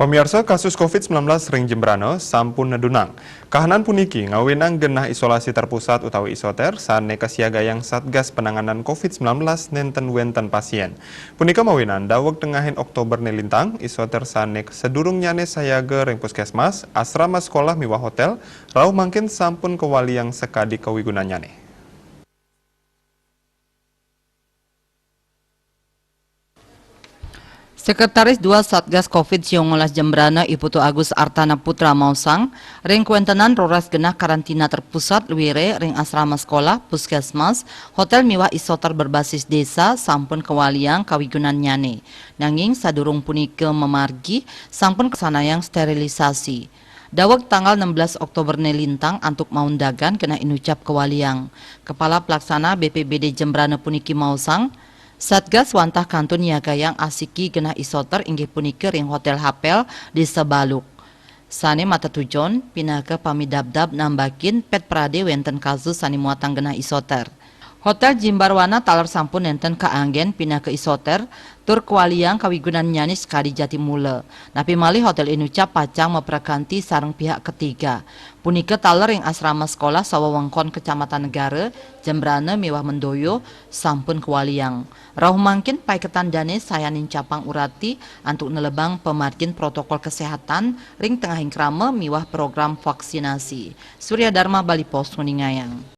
Pemirsa kasus COVID-19 ring Jembrana sampun nedunang. Kahanan puniki ngawinang genah isolasi terpusat utawi isoter sane kesiagayang Satgas Penanganan COVID-19 nenten wenten pasien. Punika mawinan daweg tengahin Oktober nelintang isoter sane sedurung nyane sayaga ring puskesmas, asrama sekolah miwah hotel, rauh mangkin sampun kewaliang sekadi kawigunan nyane. Sekretaris 2 Satgas COVID-19 Jembrana Iputu Agus Artana Putra Mausang, ring kuentenan roras genah karantina terpusat luwire ring asrama sekolah, puskesmas, hotel miwah isoter berbasis desa sampun kewaliang kawigunan nyane. Nanging sadurung punike memargi sampun kesanayang sterilisasi. Daweg tanggal 16 Oktober nelintang antuk maundagan kena inucap kewaliang. Kepala Pelaksana BPBD Jembrana puniki Mausang, Satgas wantah kantun niagayang asiki genah isoter inggih punika ring hotel Hapel di Sebaluk. Sane mata tujon pinaka pamidabdab nambakin pet prade wenten kasus sani muatang genah isoter. Hotel Jimbarwana taler sampun enten kaanggen pinaka isoter tur kewaliang kawigunan nyanis kadi Jatimula. Napi malih hotel inucap pacang meprakanti sareng pihak ketiga. Punika taler ing asrama sekolah sawewengkon Kecamatan Negara, Jembrana miwah Mendoyo sampun kewaliang. Rauh mangkin paiketan dane sayanin capang urati antuk nelebang pemargin protokol kesehatan ring tengahing krama miwah program vaksinasi. Surya Dharma Bali Pos Nguningayang.